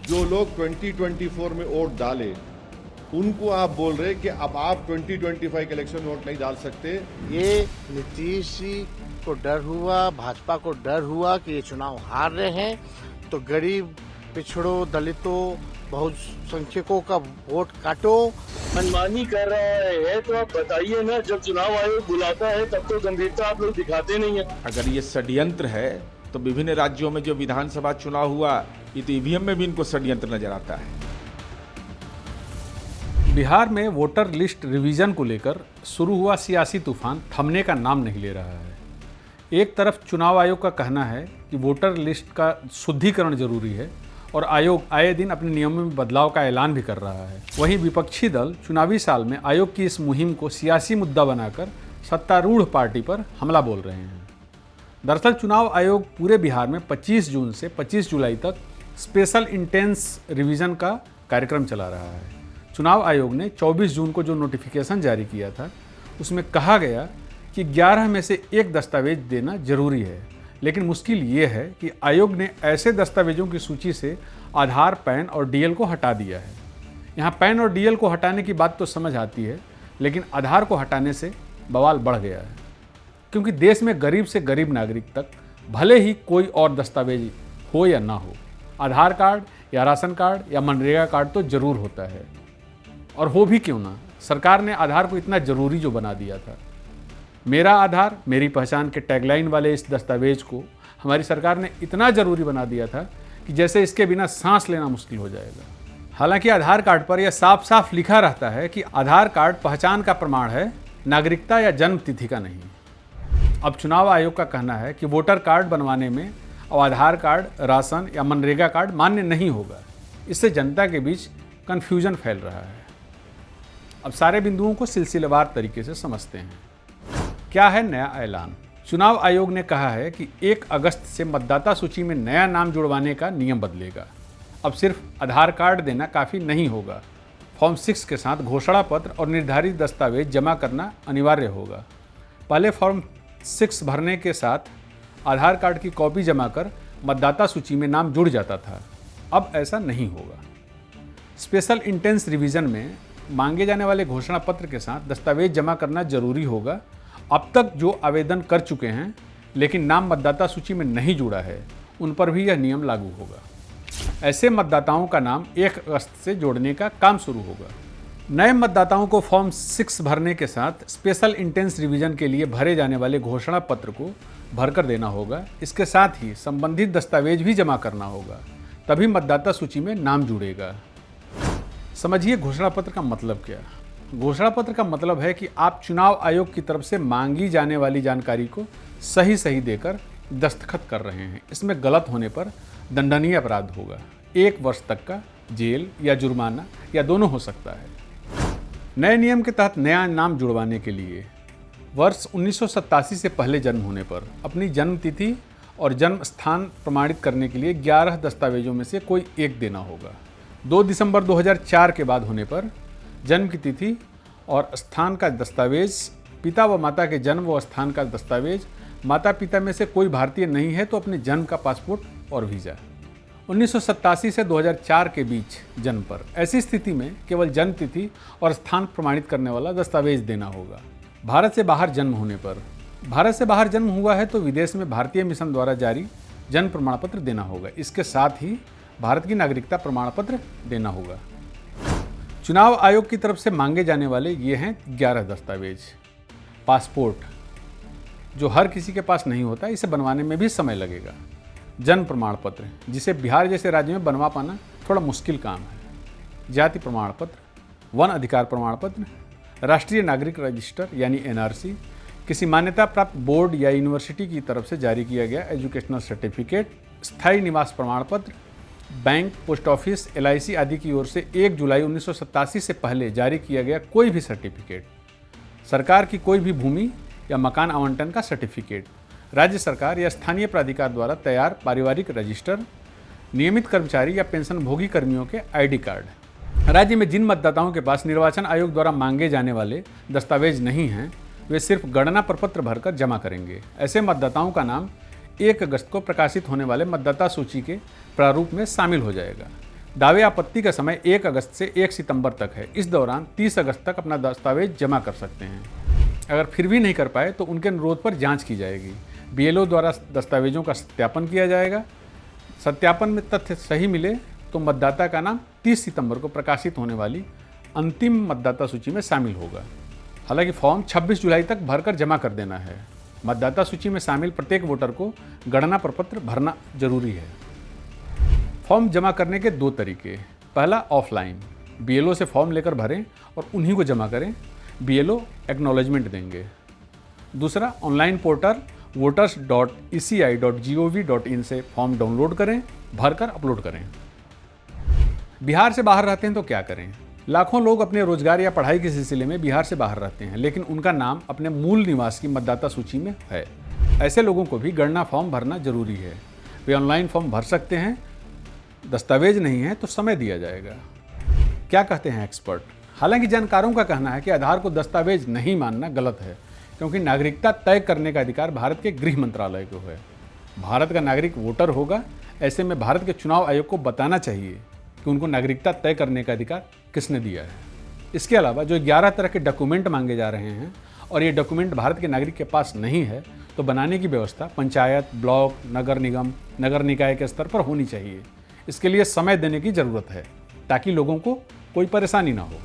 जो लोग 2024 में वोट डाले उनको आप बोल रहे कि अब आप 2025 के इलेक्शन में वोट नहीं डाल सकते। ये नीतीश जी को डर हुआ, भाजपा को डर हुआ कि ये चुनाव हार रहे हैं, तो गरीब, पिछड़ों, दलितों, बहुसंख्यकों का वोट काटो। मनमानी कर रहा है तो आप बताइए ना, जब चुनाव आयोग बुलाता है तब तो गंभीरता आप लोग दिखाते नहीं है। अगर ये षड्यंत्र है तो विभिन्न राज्यों में जो विधानसभा चुनाव हुआ, ये तो ईवीएम में भी इनको षड्यंत्र नजर आता है। बिहार में वोटर लिस्ट रिवीजन को लेकर शुरू हुआ सियासी तूफान थमने का नाम नहीं ले रहा है। एक तरफ चुनाव आयोग का कहना है कि वोटर लिस्ट का शुद्धिकरण जरूरी है और आयोग आए दिन अपने नियमों में बदलाव का ऐलान भी कर रहा है। वहीं विपक्षी दल चुनावी साल में आयोग की इस मुहिम को सियासी मुद्दा बनाकर सत्तारूढ़ पार्टी पर हमला बोल रहे हैं। दरअसल चुनाव आयोग पूरे बिहार में 25 जून से 25 जुलाई तक स्पेशल इंटेंस रिवीजन का कार्यक्रम चला रहा है। चुनाव आयोग ने 24 जून को जो नोटिफिकेशन जारी किया था उसमें कहा गया कि 11 में से एक दस्तावेज देना जरूरी है, लेकिन मुश्किल ये है कि आयोग ने ऐसे दस्तावेजों की सूची से आधार, पैन और डीएल को हटा दिया है। यहाँ पैन और डीएल को हटाने की बात तो समझ आती है, लेकिन आधार को हटाने से बवाल बढ़ गया है, क्योंकि देश में गरीब से गरीब नागरिक तक भले ही कोई और दस्तावेज हो या ना हो, आधार कार्ड या राशन कार्ड या मनरेगा कार्ड तो जरूर होता है। और हो भी क्यों ना, सरकार ने आधार को इतना जरूरी जो बना दिया था। मेरा आधार मेरी पहचान के टैगलाइन वाले इस दस्तावेज को हमारी सरकार ने इतना जरूरी बना दिया था कि जैसे इसके बिना सांस लेना मुश्किल हो जाएगा। हालांकि आधार कार्ड पर यह साफ साफ लिखा रहता है कि आधार कार्ड पहचान का प्रमाण है, नागरिकता या जन्म तिथि का नहीं। अब चुनाव आयोग का कहना है कि वोटर कार्ड बनवाने में अब आधार कार्ड, राशन या मनरेगा कार्ड मान्य नहीं होगा। इससे जनता के बीच कन्फ्यूजन फैल रहा है। अब सारे बिंदुओं को सिलसिलेवार तरीके से समझते हैं। क्या है नया ऐलान? चुनाव आयोग ने कहा है कि 1 अगस्त से मतदाता सूची में नया नाम जुड़वाने का नियम बदलेगा। अब सिर्फ आधार कार्ड देना काफ़ी नहीं होगा, फॉर्म 6 के साथ घोषणा पत्र और निर्धारित दस्तावेज जमा करना अनिवार्य होगा। पहले फॉर्म 6 भरने के साथ आधार कार्ड की कॉपी जमा कर मतदाता सूची में नाम जुड़ जाता था, अब ऐसा नहीं होगा। स्पेशल इंटेंस रिवीजन में मांगे जाने वाले घोषणा पत्र के साथ दस्तावेज जमा करना जरूरी होगा। अब तक जो आवेदन कर चुके हैं लेकिन नाम मतदाता सूची में नहीं जुड़ा है, उन पर भी यह नियम लागू होगा। ऐसे मतदाताओं का नाम 1 अगस्त से जोड़ने का काम शुरू होगा। नए मतदाताओं को फॉर्म 6 भरने के साथ स्पेशल इंटेंस रिवीजन के लिए भरे जाने वाले घोषणा पत्र को भरकर देना होगा। इसके साथ ही संबंधित दस्तावेज भी जमा करना होगा, तभी मतदाता सूची में नाम जुड़ेगा। समझिए घोषणा पत्र का मतलब क्या। घोषणा पत्र का मतलब है कि आप चुनाव आयोग की तरफ से मांगी जाने वाली जानकारी को सही देकर दस्तखत कर रहे हैं। इसमें गलत होने पर दंडनीय अपराध होगा, 1 वर्ष तक का जेल या जुर्माना या दोनों हो सकता है। नए नियम के तहत नया नाम जुड़वाने के लिए वर्ष 1987 से पहले जन्म होने पर अपनी जन्म तिथि और जन्म स्थान प्रमाणित करने के लिए 11 दस्तावेजों में से कोई एक देना होगा। 2 दिसंबर 2004 के बाद होने पर जन्म की तिथि और स्थान का दस्तावेज, पिता व माता के जन्म व स्थान का दस्तावेज, माता पिता में से कोई भारतीय नहीं है तो अपने जन्म का पासपोर्ट और वीज़ा। 1987 से 2004 के बीच जन्म पर ऐसी स्थिति में केवल जन्म तिथि और स्थान प्रमाणित करने वाला दस्तावेज देना होगा। भारत से बाहर जन्म होने पर, भारत से बाहर जन्म हुआ है तो विदेश में भारतीय मिशन द्वारा जारी जन्म प्रमाण पत्र देना होगा। इसके साथ ही भारत की नागरिकता प्रमाण पत्र देना होगा। चुनाव आयोग की तरफ से मांगे जाने वाले ये हैं 11 दस्तावेज। पासपोर्ट, जो हर किसी के पास नहीं होता, इसे बनवाने में भी समय लगेगा। जन्म प्रमाण पत्र, जिसे बिहार जैसे राज्य में बनवा पाना थोड़ा मुश्किल काम है। जाति प्रमाण पत्र, वन अधिकार प्रमाण पत्र, राष्ट्रीय नागरिक रजिस्टर यानी एनआरसी, किसी मान्यता प्राप्त बोर्ड या यूनिवर्सिटी की तरफ से जारी किया गया एजुकेशनल सर्टिफिकेट, स्थायी निवास प्रमाण पत्र, बैंक, पोस्ट ऑफिस, एलआईसी आदि की ओर से 1 जुलाई 1987 से पहले जारी किया गया कोई भी सर्टिफिकेट, सरकार की कोई भी भूमि या मकान आवंटन का सर्टिफिकेट, राज्य सरकार या स्थानीय प्राधिकार द्वारा तैयार पारिवारिक रजिस्टर, नियमित कर्मचारी या पेंशनभोगी कर्मियों के आईडी कार्ड। राज्य में जिन मतदाताओं के पास निर्वाचन आयोग द्वारा मांगे जाने वाले दस्तावेज नहीं हैं, वे सिर्फ गणना प्रपत्र भरकर जमा करेंगे। ऐसे मतदाताओं का नाम 1 अगस्त को प्रकाशित होने वाले मतदाता सूची के प्रारूप में शामिल हो जाएगा। दावे आपत्ति का समय 1 अगस्त से 1 सितंबर तक है। इस दौरान 30 अगस्त तक अपना दस्तावेज जमा कर सकते हैं। अगर फिर भी नहीं कर पाए तो उनके अनुरोध पर जांच की जाएगी। बीएलओ द्वारा दस्तावेजों का सत्यापन किया जाएगा। सत्यापन में तथ्य सही मिले तो मतदाता का नाम 30 सितंबर को प्रकाशित होने वाली अंतिम मतदाता सूची में शामिल होगा। हालांकि फॉर्म 26 जुलाई तक भरकर जमा कर देना है। मतदाता सूची में शामिल प्रत्येक वोटर को गणना प्रपत्र भरना जरूरी है। फॉर्म जमा करने के 2 तरीके। पहला, ऑफलाइन, बीएलओ से फॉर्म लेकर भरें और उन्हीं को जमा करें। बीएलओ एक्नॉलेजमेंट देंगे। दूसरा, ऑनलाइन पोर्टल voters.eci.gov.in से फॉर्म डाउनलोड करें, भरकर अपलोड करें। बिहार से बाहर रहते हैं तो क्या करें? लाखों लोग अपने रोजगार या पढ़ाई के सिलसिले में बिहार से बाहर रहते हैं, लेकिन उनका नाम अपने मूल निवास की मतदाता सूची में है। ऐसे लोगों को भी गणना फॉर्म भरना जरूरी है। वे ऑनलाइन फॉर्म भर सकते हैं। दस्तावेज नहीं है तो समय दिया जाएगा। क्या कहते हैं एक्सपर्ट? हालांकि जानकारों का कहना है कि आधार को दस्तावेज नहीं मानना गलत है, क्योंकि नागरिकता तय करने का अधिकार भारत के गृह मंत्रालय को है। भारत का नागरिक वोटर होगा। ऐसे में भारत के चुनाव आयोग को बताना चाहिए कि उनको नागरिकता तय करने का अधिकार किसने दिया है। इसके अलावा जो 11 तरह के डॉक्यूमेंट मांगे जा रहे हैं और ये डॉक्यूमेंट भारत के नागरिक के पास नहीं है, तो बनाने की व्यवस्था पंचायत, ब्लॉक, नगर निगम, नगर निकाय के स्तर पर होनी चाहिए। इसके लिए समय देने की ज़रूरत है ताकि लोगों को कोई परेशानी ना हो।